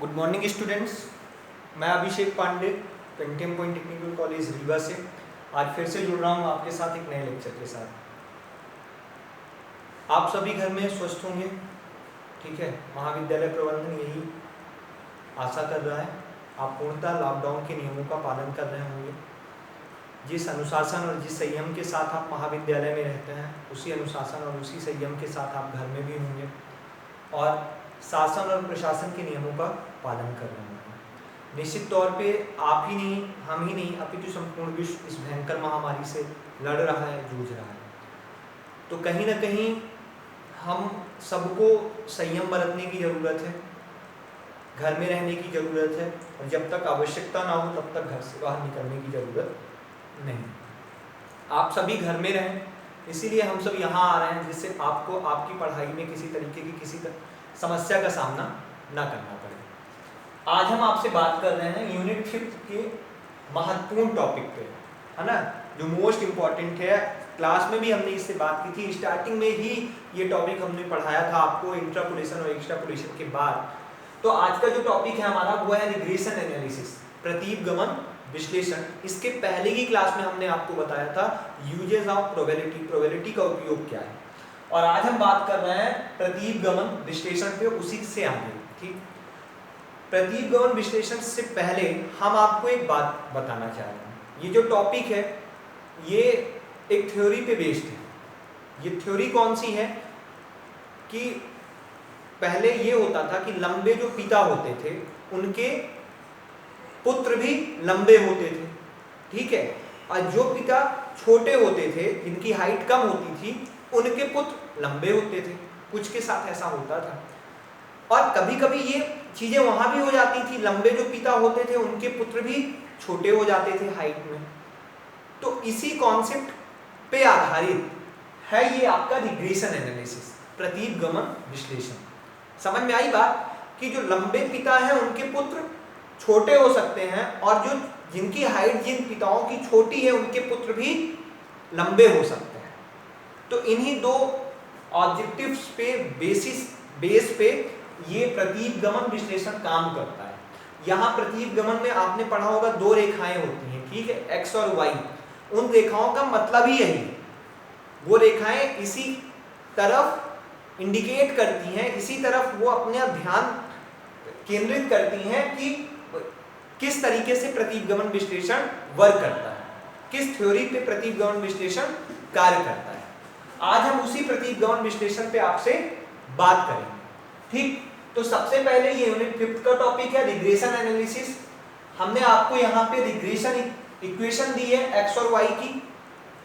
Good morning students, मैं Abhishek Pandey Pentium point technical college Rewa से आज फिर से जुड़ रहा हूँ आपके साथ एक नए लेक्चर के साथ। आप सभी घर में स्वस्थ होंगे, ठीक है। महाविद्यालय प्रबंधन यही आशा कर रहा है। आप पूर्णतः लॉकडाउन के नियमों का पालन कर रहे होंगे। जिस अनुशासन और जिस संयम के साथ आप महाविद्यालय में रहते हैं, उसी अनुशासन और उसी संयम के साथ आप घर में भी होंगे और शासन और प्रशासन के नियमों का पालन कर रहे हैं। निश्चित तौर पे आप ही नहीं, हम ही नहीं, अपितु संपूर्ण विश्व इस भयंकर महामारी से लड़ रहा है, जूझ रहा है। तो कहीं ना कहीं हम सबको संयम बरतने की ज़रूरत है, घर में रहने की ज़रूरत है और जब तक आवश्यकता ना हो तब तक घर से बाहर निकलने की ज़रूरत नहीं। आप सभी घर में रहें, इसीलिए हम सब यहाँ आ रहे हैं, जिससे आपको आपकी पढ़ाई में किसी तरीके की किसी समस्या का सामना ना करना पड़े। आज हम आपसे बात कर रहे हैं यूनिट 5 के महत्वपूर्ण टॉपिक पे, है ना, जो मोस्ट इम्पॉर्टेंट है। क्लास में भी हमने इससे बात की थी, स्टार्टिंग में ही ये टॉपिक हमने पढ़ाया था आपको इंट्रापोलेशन और एक्स्ट्रापोलेशन के बाद। तो आज का जो टॉपिक है हमारा वो है रिग्रेशन एनालिसिस, प्रतीपगमन विश्लेषण। इसके पहले की क्लास में हमने आपको बताया था यूजेस ऑफ प्रोबेबिलिटी, प्रोबेबिलिटी का उपयोग क्या है। और आज हम बात कर रहे हैं प्रतीपगमन विश्लेषण पे, उसी से आगे, ठीक। प्रतीपगमन विश्लेषण से पहले हम आपको एक बात बताना चाह रहे हैं। ये जो टॉपिक है ये एक थ्योरी पे बेस्ड है। ये थ्योरी कौन सी है कि पहले ये होता था कि लंबे जो पिता होते थे उनके पुत्र भी लंबे होते थे, ठीक है। और जो पिता छोटे होते थे, जिनकी हाइट कम होती थी, उनके पुत्र लंबे होते थे। कुछ के साथ ऐसा होता था। और कभी कभी ये चीजें वहां भी हो जाती थी, लंबे जो पिता होते थे उनके पुत्र भी छोटे हो जाते थे हाइट में। तो इसी कॉन्सेप्ट पे आधारित है ये आपका रिग्रेशन एनालिसिस, प्रतीपगमन विश्लेषण। समझ में आई बात कि जो लंबे पिता हैं उनके पुत्र छोटे हो सकते हैं और जो जिनकी हाइट जिन पिताओं की छोटी है उनके पुत्र भी लंबे हो सकते हैं। तो इन्हीं दो ऑब्जेक्टिव्स पे बेस पे ये प्रतीपगमन विश्लेषण काम करता है। यहाँ प्रतीपगमन में आपने पढ़ा होगा दो रेखाएं होती हैं, ठीक है, एक्स और वाई। उन रेखाओं का मतलब ही यही है। वो रेखाएं इसी तरफ इंडिकेट करती हैं, इसी तरफ वो अपने ध्यान केंद्रित करती हैं कि किस तरीके से प्रतीपगमन विश्लेषण वर्क करता है, किस थ्योरी पे प्रतीपगमन विश्लेषण कार्य करता है। आज हम उसी प्रतीपगमन विश्लेषण पे आपसे बात करेंगे, ठीक। तो सबसे पहले ये यूनिट 5 का टॉपिक है रिग्रेशन एनालिसिस। हमने आपको यहाँ पे रिग्रेशन इक्वेशन दी है एक्स और वाई की,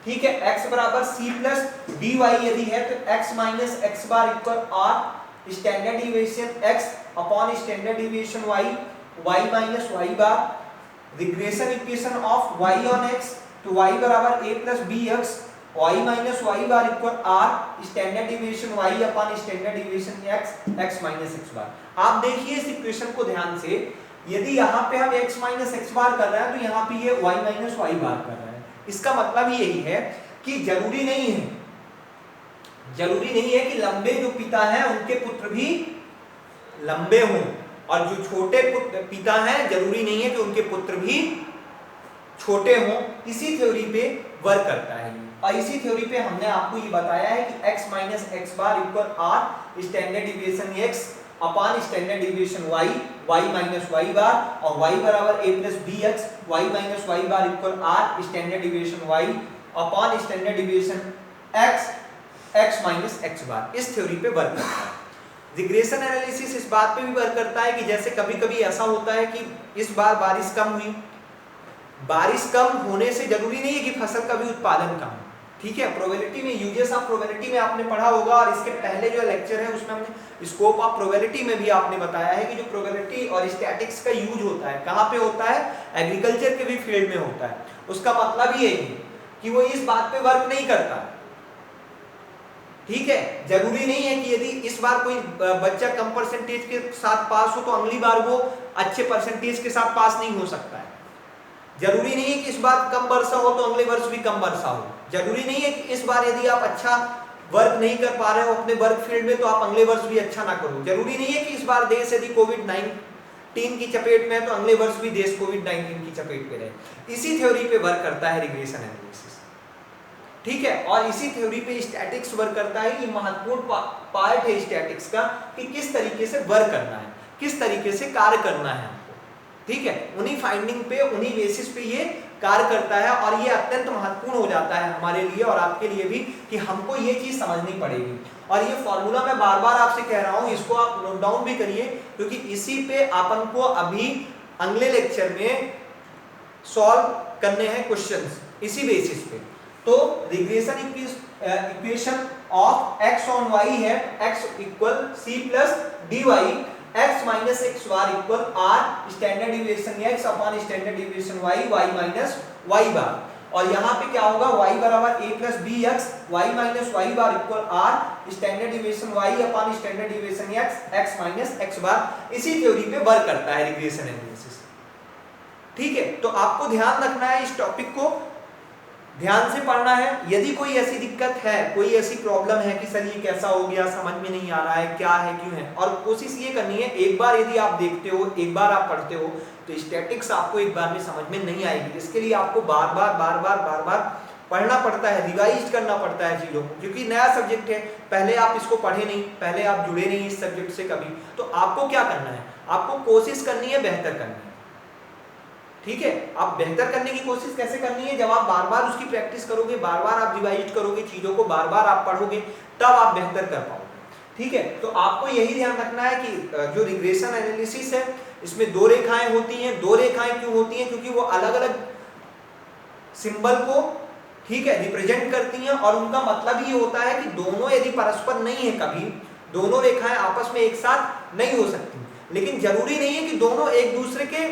ठीक है। एक्स बराबर सी प्लस डी वाई यदि है तो X minus X bar equal R standard deviation X upon standard deviation Y, Y minus Y bar. Regression equation of Y on X तो वाई बराबर A plus B X y minus Y bar equal R standard deviation y upon standard deviation x minus x bar. आप देखिए इस equation को ध्यान से, यदि यहाँ पे हम x माइनस x बार कर रहे हैं तो यहाँ पे ये y माइनस y बार कर रहे हैं। इसका मतलब यही है कि जरूरी नहीं है कि लंबे जो पिता हैं उनके पुत्र भी लंबे हों, और जो छोटे पिता हैं जरूरी नहीं है कि उनके पुत्र भी छोटे हों। इसी थ्योरी पे वर्क करता है और इसी थ्योरी पे हमने आपको ये बताया है कि x minus X bar equal R standard deviation x upon standard deviation y, y minus y bar, और y बराबर a plus B X, y minus y bar equal R standard deviation y upon standard deviation x, x minus x bar. इस theory पे work करता है। Regression analysis इस बात पे भी वर्क करता है कि जैसे कभी कभी ऐसा होता है कि इस बार बारिश कम हुई। बारिश कम होने से जरूरी नहीं है कि फसल का भी उत्पादन कम हो, ठीक है। प्रोबेबिलिटी में यूजेस ऑफ प्रोबेबिलिटी में आपने पढ़ा होगा, और इसके पहले जो लेक्चर है उसमें हमने स्कोप ऑफ प्रोबेबिलिटी में भी आपने बताया है कि जो प्रोबेबिलिटी और स्टैटिक्स का यूज होता है कहाँ पे होता है, एग्रीकल्चर के भी फील्ड में होता है। उसका मतलब ही यही है कि वो इस बात पे वर्क नहीं करता, ठीक है। जरूरी नहीं है कि यदि इस बार कोई बच्चा कम परसेंटेज के साथ पास हो तो अगली बार वो अच्छे परसेंटेज के साथ पास नहीं हो सकता है। जरूरी नहीं है कि इस बार कम वर्षा हो तो अगले वर्ष भी कम वर्षा हो। जरूरी नहीं है कि इस बार यदि आप अच्छा वर्क नहीं कर पा रहे हो अपने वर्क फील्ड में तो आप अगले वर्ष भी अच्छा ना करो। जरूरी नहीं है कि इस बार देश यदि कोविड की चपेट में है तो अगले वर्ष भी देश कोविड-19 की चपेट में रहे। इसी थ्योरी पे वर्क करता है रिग्रेशन एनालिसिस, ठीक है। और इसी थ्योरी पे स्टैटिक्स वर्क करता है। ये महत्वपूर्ण पार्ट है स्टैटिक्स का कि किस तरीके से वर्क करना है, किस तरीके से कार्य करना है आपको, ठीक है। उन्हीं फाइंडिंग पे, उन्हीं बेसिस पे ये कार्य करता है और ये अत्यंत महत्वपूर्ण हो जाता है हमारे लिए और आपके लिए भी कि हमको ये चीज समझनी पड़ेगी। और ये फॉर्मूला मैं बार बार आपसे कह रहा हूं, इसको आप नोट डाउन भी करिए क्योंकि इसी पे अपन को अभी अगले लेक्चर में सॉल्व करने हैं क्वेश्चंस, इसी बेसिस पे। तो regression equation of x on y है x equal c plus dy, x minus X bar equal r standard deviation x upon standard deviation y, y minus y bar. और यहाँ पे क्या होगा, y बराबर a plus B X, Y minus Y bar equal r standard deviation y upon standard deviation x, x minus x bar. इसी theory पे work करता है रिग्रेशन एनालिसिस, ठीक है। तो आपको ध्यान रखना है, इस टॉपिक को ध्यान से पढ़ना है। यदि कोई ऐसी दिक्कत है, कोई ऐसी प्रॉब्लम है कि सर ये कैसा हो गया, समझ में नहीं आ रहा है, क्या है, क्यों है, और कोशिश ये करनी है, एक बार यदि आप देखते हो, एक बार आप पढ़ते हो तो स्टैटिक्स आपको एक बार में समझ में नहीं आएगी। इसके लिए आपको बार बार पढ़ना पड़ता है, रिवाइज करना पड़ता है चीजों को, क्योंकि नया सब्जेक्ट है, पहले आप इसको पढ़े नहीं, पहले आप जुड़े नहीं इस सब्जेक्ट से कभी। तो आपको क्या करना है, आपको कोशिश करनी है बेहतर करनी है, ठीक है। आप बेहतर करने की कोशिश कैसे करनी है, जब आप बार बार उसकी प्रैक्टिस करोगे, बार बार आप रिवाइज करोगे चीजों को, बार बार आप पढ़ोगे, तब आप बेहतर कर पाओगे, ठीक है। तो आपको यही ध्यान रखना है कि जो रिग्रेशन एनालिसिस है इसमें दो रेखाएं होती हैं। दो रेखाएं क्यों होती हैं, क्योंकि वो अलग अलग सिंबल को, ठीक है, रिप्रेजेंट करती हैं और उनका मतलब ये होता है कि दोनों यदि परस्पर नहीं है, कभी दोनों रेखाएं आपस में एक साथ नहीं हो सकती, लेकिन जरूरी नहीं है कि दोनों एक दूसरे के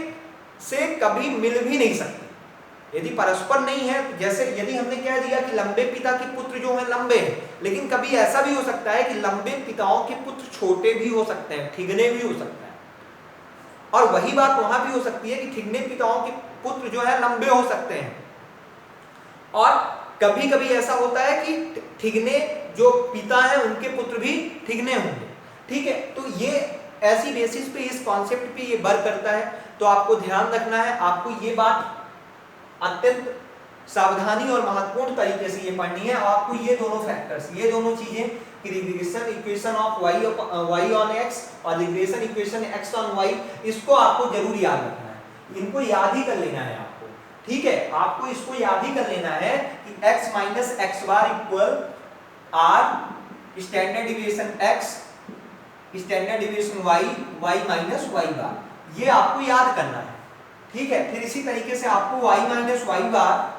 से कभी मिल भी नहीं सकते। यदि परस्पर नहीं है, जैसे यदि हमने कह दिया कि लंबे पिता के पुत्र जो हैं लंबे हैं, लेकिन कभी ऐसा भी हो सकता है कि लंबे पिताओं के पुत्र छोटे भी हो सकते हैं, ठिगने भी हो सकते हैं। और वही बात वहां भी हो सकती है कि ठिगने पिताओं के पुत्र जो है लंबे हो सकते हैं। और कभी कभी ऐसा होता है कि ठिगने जो पिता है उनके पुत्र भी ठिगने होंगे, ठीक है। तो ये ऐसी बेसिस पे, इस कॉन्सेप्ट पे ये वर्क करता है। तो आपको ध्यान रखना है, आपको ये बात अत्यंत सावधानी और महत्वपूर्ण तरीके से ये पढ़नी है। और आपको ये दोनों फैक्टर्स, ये दोनों चीजें कि regression equation of y on x और regression equation x on y, इसको आपको जरूर याद रखना है, इनको याद ही कर लेना है आपको, ठीक है। आपको इसको याद ही कर लेना है कि x minus X bar equal r standard deviation x standard deviation y, y minus y bar, ये आपको याद करना है, ठीक है। फिर इसी तरीके से आपको y minus y bar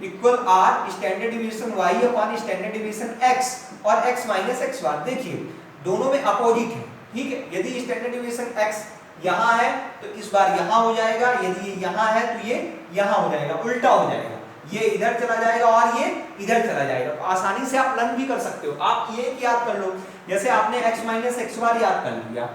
equal r standard deviation y upon standard deviation x और x माइनस x बार, देखिए दोनों में अपोजिट है, ठीक है। यदि स्टैंडर्ड डिविएशन x यहाँ है तो इस बार यहाँ हो जाएगा, यदि ये यहाँ है तो ये यहाँ हो जाएगा, उल्टा हो जाएगा, ये इधर चला जाएगा और ये इधर चला जाएगा। तो आसानी से आप लर्न भी कर सकते हो। आप ये याद कर लो, जैसे आपने x माइनस एक्स बार याद कर लिया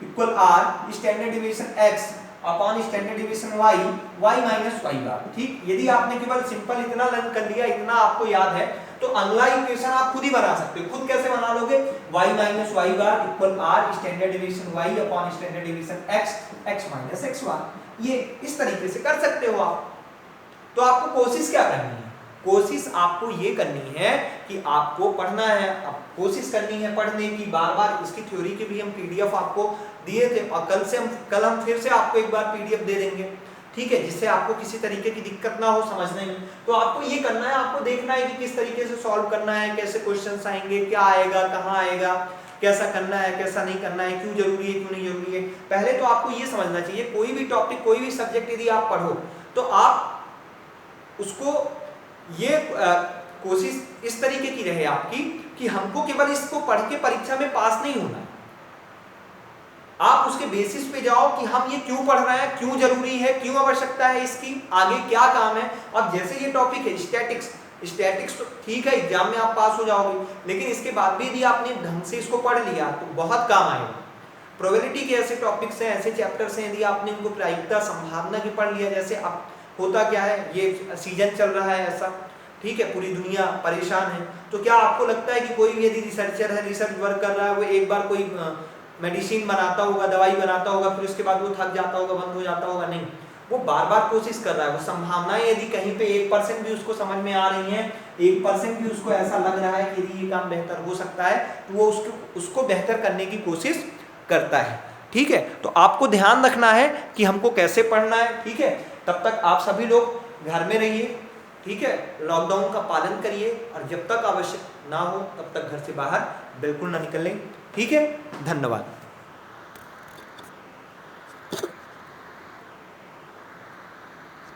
equal r standard deviation x upon standard deviation y, y minus y बार, ठीक। यदि आपने केवल सिंपल इतना लर्न कर लिया, इतना आपको याद है, तो अगला इक्वेशन आप खुद ही बना सकते हो। खुद कैसे बना लोगे, y minus y bar equal r standard deviation y upon standard deviation x, x minus x bar, ये इस तरीके से कर सकते हो आप। तो आपको कोशिश क्या करनी है, कोशिश आपको ये करनी है कि आपको पढ़ना है, आप कोशिश करनी है पढ़ने की, बार बार इसकी थ्योरी के भी हम पीडीएफ आपको दिए थे और कल हम फिर से आपको एक बार पीडीएफ दे देंगे, ठीक है, जिससे आपको किसी तरीके की दिक्कत ना हो समझने में। तो आपको ये करना है, आपको देखना है कि किस तरीके से सॉल्व करना है, कैसे क्वेश्चंस आएंगे, क्या आएगा, कहाँ आएगा, कैसा करना है, कैसा नहीं करना है, क्यों जरूरी है, क्यों नहीं जरूरी है। पहले तो आपको ये समझना चाहिए, कोई भी टॉपिक, कोई भी सब्जेक्ट यदि आप पढ़ो तो आप उसको ये कोशिश इस तरीके की रहे आपकी कि हमको केवल इसको पढ़ के परीक्षा में पास नहीं होना है। आप उसके बेसिस पे जाओ कि हम ये क्यों पढ़ रहे हैं, क्यों जरूरी है, क्यों आवश्यकता है इसकी, आगे क्या काम है। और जैसे ये टॉपिक है स्टैटिक्स तो ठीक है, एग्जाम में आप पास हो जाओगे, लेकिन इसके बाद भी यदि आपने ढंग से इसको पढ़ लिया तो बहुत काम आएगा। प्रोबेबिलिटी के ऐसे टॉपिक्स हैं, ऐसे चैप्टर्स हैं, यदि आपने इनको प्रायिकता संभावना की पढ़ लिया, जैसे अब होता क्या है, ये सीजन चल रहा है ऐसा, ठीक है, पूरी दुनिया परेशान है, तो क्या आपको लगता है कि कोई भी यदि रिसर्चर है, रिसर्च वर्क कर रहा है, वो एक बार कोई मेडिसिन बनाता होगा, दवाई बनाता होगा, फिर उसके बाद वो थक जाता होगा, बंद हो जाता होगा, नहीं, वो बार बार कोशिश कर रहा है। वो संभावनाएं यदि कहीं पे 1% भी उसको समझ में आ रही हैं, 1% भी उसको ऐसा लग रहा है कि यदि ये काम बेहतर हो सकता है, तो वो उसको बेहतर करने की कोशिश करता है। ठीक है, तो आपको ध्यान रखना है कि हमको कैसे पढ़ना है। ठीक है, तब तक आप सभी लोग घर में रहिए। ठीक है, लॉकडाउन का पालन करिए, और जब तक आवश्यक ना हो तब तक घर से बाहर बिल्कुल ना निकलें। ठीक है, धन्यवाद।